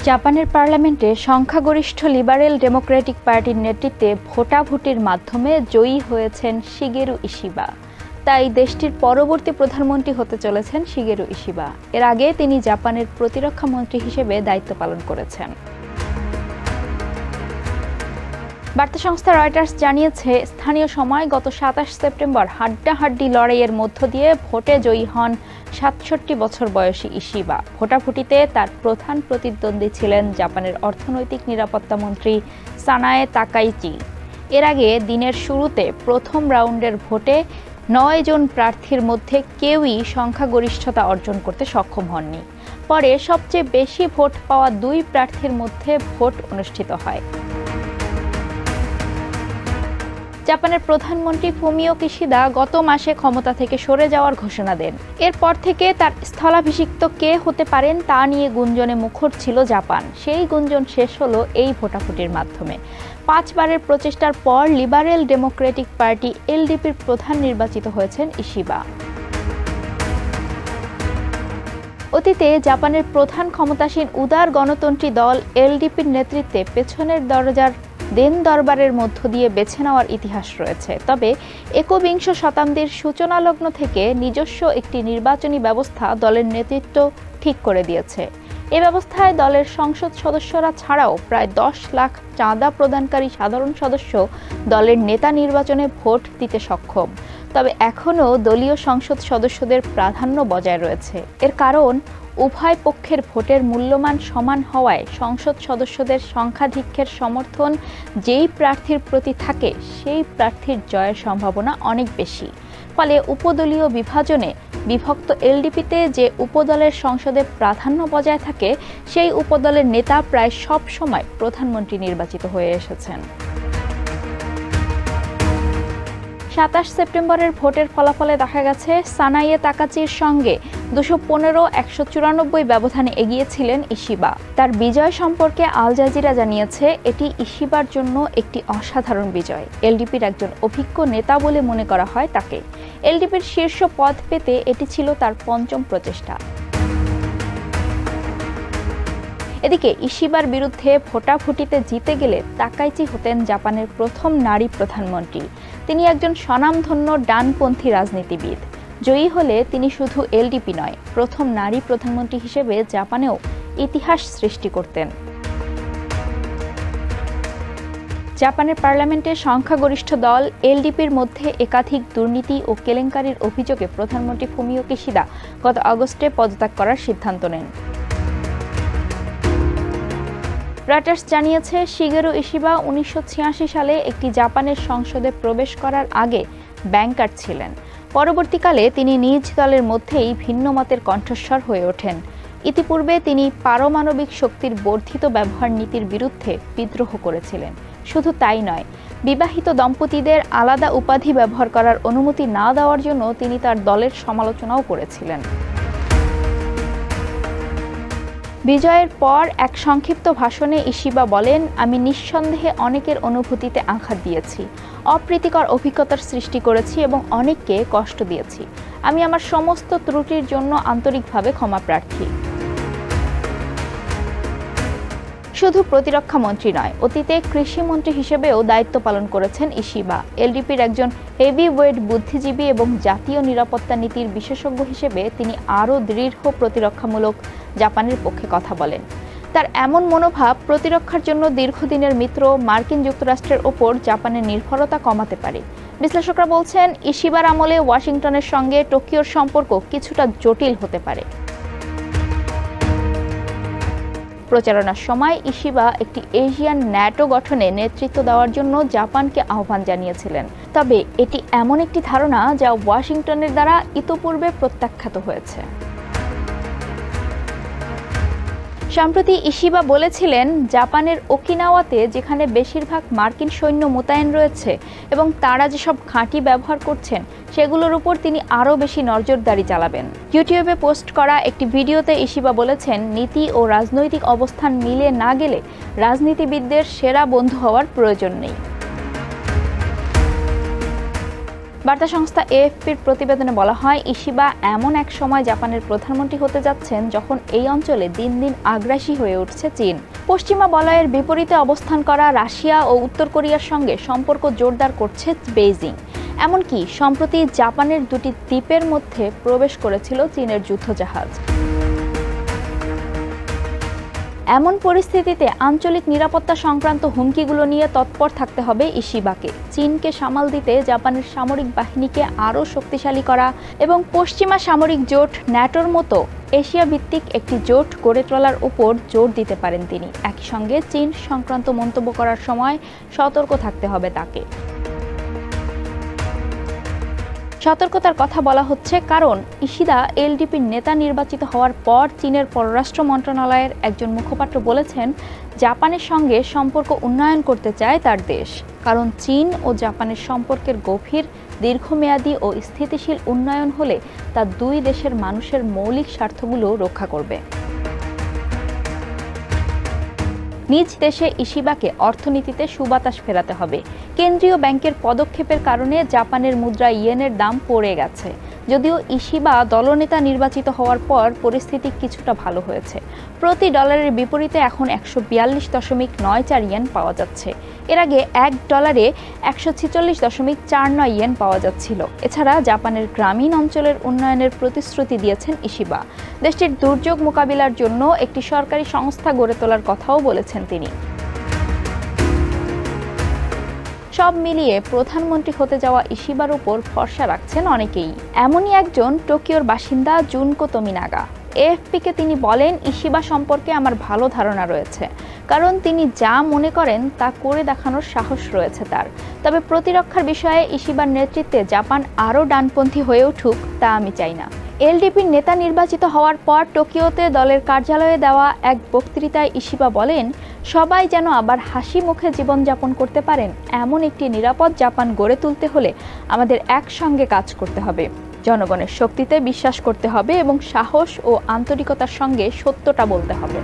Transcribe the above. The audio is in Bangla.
জাপানের পার্লামেন্টে সংখ্যাগরিষ্ঠ লিবারেল ডেমোক্রেটিক পার্টির নেতৃত্বে ভোটাভুটির মাধ্যমে জয়ী হয়েছেন শিগেরু ইশিবা। তাই দেশটির পরবর্তী প্রধানমন্ত্রী হতে চলেছেন শিগেরু ইশিবা। এর আগে তিনি জাপানের প্রতিরক্ষা মন্ত্রী হিসেবে দায়িত্ব পালন করেছেন। বার্তা সংস্থা রয়টার্স জানিয়েছে, স্থানীয় সময় গত ২৭ সেপ্টেম্বর হাড্ডাহাড্ডি লড়াইয়ের মধ্য দিয়ে ভোটে জয়ী হন ৬৭ বছর বয়সী ইশিবা। ভোটাভুটিতে তার প্রধান প্রতিদ্বন্দ্বী ছিলেন জাপানের অর্থনৈতিক নিরাপত্তা মন্ত্রী সানায়ে তাকাইচি। এর আগে দিনের শুরুতে প্রথম রাউন্ডের ভোটে ৯ জন প্রার্থীর মধ্যে কেউই সংখ্যাগরিষ্ঠতা অর্জন করতে সক্ষম হননি। পরে সবচেয়ে বেশি ভোট পাওয়া ২ প্রার্থীর মধ্যে ভোট অনুষ্ঠিত হয়। জাপানের প্রধানমন্ত্রী ফুমিও কিশিদা গত মাসে ক্ষমতা থেকে সরে যাওয়ার ঘোষণা দেন। এরপর থেকে তার স্থলাভিষিক্ত কে হতে পারেন তা নিয়ে গুঞ্জনে মুখর ছিল জাপান। সেই গুঞ্জন শেষ হলো এই ভোটাভুটির মাধ্যমে। ৫ বারের প্রচেষ্টার পর লিবারেল ডেমোক্রেটিক পার্টি এলডিপির প্রধান নির্বাচিত হয়েছেন ইশিবা। অতীতে জাপানের প্রধান ক্ষমতাসীন উদার গণতন্ত্রী দল এলডিপির নেতৃত্বে পেছনের দরজার দেন দরবারের মধ্য দিয়ে বেছে নেওয়ার ইতিহাস রয়েছে। তবে একবিংশ শতাব্দীর সূচনালগ্ন থেকে নিজস্ব একটি নির্বাচনী ব্যবস্থা দলের নেতৃত্ব ঠিক করে দিয়েছে। এ ব্যবস্থায় দলের সংসদ সদস্যরা ছাড়াও প্রায় ১০ লাখ চাঁদা প্রদানকারী সাধারণ সদস্য দলের নেতা নির্বাচনে ভোট দিতে সক্ষম। তবে এখনও দলীয় সংসদ সদস্যদের প্রাধান্য বজায় রয়েছে। এর কারণ, উভয় পক্ষের ভোটের মূল্যমান সমান হওয়ায় সংসদ সদস্যদের সংখ্যাধিক্যের সমর্থন যেই প্রার্থীর প্রতি থাকে সেই প্রার্থীর জয়ের সম্ভাবনা অনেক বেশি। ফলে উপদলীয় বিভাজনে বিভক্ত এলডিপিতে যে উপদলের সংসদে প্রাধান্য বজায় থাকে সেই উপদলের নেতা প্রায় সব সময় প্রধানমন্ত্রী নির্বাচিত হয়ে এসেছেন। ২৭ সেপ্টেম্বরের ভোটের ফলাফলে দেখা গেছে, সানায়ে তাকাচির সঙ্গে ২১৫-১৯৪ ব্যবধানে এগিয়েছিলেন ইশিবা। তার বিজয় সম্পর্কে আল জাজিরা জানিয়েছে, এটি ইশিবার জন্য একটি অসাধারণ বিজয়। এলডিপির একজন অভিজ্ঞ নেতা বলে মনে করা হয় তাকে। এলডিপির শীর্ষ পদ পেতে এটি ছিল তার ৫ম প্রচেষ্টা। এদিকে ইশিবার বিরুদ্ধে ভোটাভুটিতে জিতে গেলে তাকাইচি হতেন জাপানের প্রথম নারী প্রধানমন্ত্রী। তিনি একজন স্বনামধন্য ডানপন্থী রাজনীতিবিদ। জয়ী হলে তিনি শুধু এলডিপি নয়, প্রথম নারী প্রধানমন্ত্রী হিসেবে জাপানেও ইতিহাস সৃষ্টি করতেন। জাপানের পার্লামেন্টে সংখ্যাগরিষ্ঠ দল এলডিপির মধ্যে একাধিক দুর্নীতি ও কেলেঙ্কারির অভিযোগে প্রধানমন্ত্রী ফুমিও কিশিদা গত আগস্টে পদত্যাগ করার সিদ্ধান্ত নেন। রয়টার্স জানিয়েছে, শিগেরু ইশিবা ১৯৮৬ সালে একটি জাপানের সংসদে প্রবেশ করার আগে ব্যাংকার ছিলেন। পরবর্তীকালে তিনি নিজ দলের মধ্যেই ভিন্ন মতের কণ্ঠস্বর হয়ে ওঠেন। ইতিপূর্বে তিনি পারমাণবিক শক্তির বর্ধিত ব্যবহার নীতির বিরুদ্ধে বিদ্রোহ করেছিলেন। শুধু তাই নয়, বিবাহিত দম্পতিদের আলাদা উপাধি ব্যবহার করার অনুমতি না দেওয়ার জন্য তিনি তার দলের সমালোচনাও করেছিলেন। বিজয়ের পর এক সংক্ষিপ্ত ভাষণে ইশিবা বলেন, আমি নিঃসন্দেহে অনেকের অনুভূতিতে আঘাত দিয়েছি, অপ্রীতিকর অভিজ্ঞতার সৃষ্টি করেছি এবং অনেককে কষ্ট দিয়েছি। আমি আমার সমস্ত ত্রুটির জন্য আন্তরিকভাবে ক্ষমাপ্রার্থী। শুধু প্রতিরক্ষা মন্ত্রী নয়, অতীতে কৃষিমন্ত্রী হিসেবেও দায়িত্ব পালন করেছেন ইশিবা। এলডিপির একজন হেভিওয়েট বুদ্ধিজীবী এবং জাতীয় নিরাপত্তা নীতির বিশেষজ্ঞ হিসেবে তিনি আরও দৃঢ় প্রতিরক্ষামূলক জাপানের পক্ষে কথা বলেন। তার এমন মনোভাব প্রতিরক্ষার জন্য দীর্ঘদিনের মিত্র মার্কিন যুক্তরাষ্ট্রের ওপর জাপানের নির্ভরতা কমাতে পারে। বিশ্লেষকরা বলছেন, ইশিবার আমলে ওয়াশিংটনের সঙ্গে টোকিওর সম্পর্ক কিছুটা জটিল হতে পারে। প্রচারণার সময় ইশিবা একটি এশিয়ান ন্যাটো গঠনে নেতৃত্ব দেওয়ার জন্য জাপানকে আহ্বান জানিয়েছিলেন। তবে এটি এমন একটি ধারণা যা ওয়াশিংটনের দ্বারা ইতোপূর্বে প্রত্যাখ্যাত হয়েছে। সম্প্রতি ইশিবা বলেছিলেন, জাপানের ওকিনাওয়াতে যেখানে বেশিরভাগ মার্কিন সৈন্য মোতায়েন রয়েছে এবং তারা যেসব ঘাঁটি ব্যবহার করছেন সেগুলোর উপর তিনি আরও বেশি নজরদারি চালাবেন। ইউটিউবে পোস্ট করা একটি ভিডিওতে ইশিবা বলেছেন, নীতি ও রাজনৈতিক অবস্থান মিলে না গেলে রাজনীতিবিদদের সেরা বন্ধু হওয়ার প্রয়োজন নেই। বার্তা সংস্থা এএফপির প্রতিবেদনে বলা হয়, ইশিবা এমন এক সময় জাপানের প্রধানমন্ত্রী হতে যাচ্ছেন যখন এই অঞ্চলে দিন দিন আগ্রাসী হয়ে উঠছে চীন। পশ্চিমা বলয়ের বিপরীতে অবস্থান করা রাশিয়া ও উত্তর কোরিয়ার সঙ্গে সম্পর্ক জোরদার করছে বেইজিং। এমনকি সম্প্রতি জাপানের দুটি দ্বীপের মধ্যে প্রবেশ করেছিল চীনের যুদ্ধজাহাজ। এমন পরিস্থিতিতে আঞ্চলিক নিরাপত্তা সংক্রান্ত হুমকিগুলো নিয়ে তৎপর থাকতে হবে ইশিবাকে। চীনকে সামাল দিতে জাপানের সামরিক বাহিনীকে আরও শক্তিশালী করা এবং পশ্চিমা সামরিক জোট ন্যাটোর মতো এশিয়া ভিত্তিক একটি জোট গড়ে তোলার উপর জোর দিতে পারেন তিনি। একই সঙ্গে চীন সংক্রান্ত মন্তব্য করার সময় সতর্ক থাকতে হবে তাকে। সতর্কতার কথা বলা হচ্ছে কারণ ইশিদা এলডিপির নেতা নির্বাচিত হওয়ার পর চীনের পররাষ্ট্র মন্ত্রণালয়ের একজন মুখপাত্র বলেছেন, জাপানের সঙ্গে সম্পর্ক উন্নয়ন করতে চায় তার দেশ। কারণ চীন ও জাপানের সম্পর্কের গভীর, দীর্ঘমেয়াদী ও স্থিতিশীল উন্নয়ন হলে তা দুই দেশের মানুষের মৌলিক স্বার্থগুলো রক্ষা করবে। নিজ দেশে ইশিবাকে অর্থনীতিতে সুবাতাস ফেরাতে হবে। কেন্দ্রীয় ব্যাংকের পদক্ষেপের কারণে জাপানের মুদ্রা ইয়েনের দাম পড়ে গেছে। যদিও ইশিবা দলনেতা নির্বাচিত হওয়ার পর পরিস্থিতি কিছুটা ভালো হয়েছে। প্রতি ডলারের বিপরীতে এখন 142.94 ইয়েন পাওয়া যাচ্ছে। এর আগে $1 146.49 ইয়েন পাওয়া যাচ্ছিল। এছাড়া জাপানের গ্রামীণ অঞ্চলের উন্নয়নের প্রতিশ্রুতি দিয়েছেন ইশিবা। দেশটির দুর্যোগ মোকাবিলার জন্য একটি সরকারি সংস্থা গড়ে তোলার কথাও বলেছেন তিনি। সব মিলিয়ে প্রধানমন্ত্রী হতে যাওয়া ইশিবার উপর ভরসা রাখছেন অনেকেই। এমনই একজন টোকিওর বাসিন্দা জুনকো তোমিনাগা। এএফপিকে তিনি বলেন, ইশিবা সম্পর্কে আমার ভালো ধারণা রয়েছে, কারণ তিনি যা মনে করেন তা করে দেখানোর সাহস রয়েছে তার। তবে প্রতিরক্ষার বিষয়ে ইশিবার নেতৃত্বে জাপান আরও ডানপন্থী হয়ে উঠুক তা আমি চাই না। এলডিপির নেতা নির্বাচিত হওয়ার পর টোকিওতে দলের কার্যালয়ে দেওয়া এক বক্তৃতায় ইশিবা বলেন, সবাই যেন আবার হাসি মুখে জীবনযাপন করতে পারেন এমন একটি নিরাপদ জাপান গড়ে তুলতে হলে আমাদের একসঙ্গে কাজ করতে হবে। জনগণের শক্তিতে বিশ্বাস করতে হবে এবং সাহস ও আন্তরিকতার সঙ্গে সত্যটা বলতে হবে।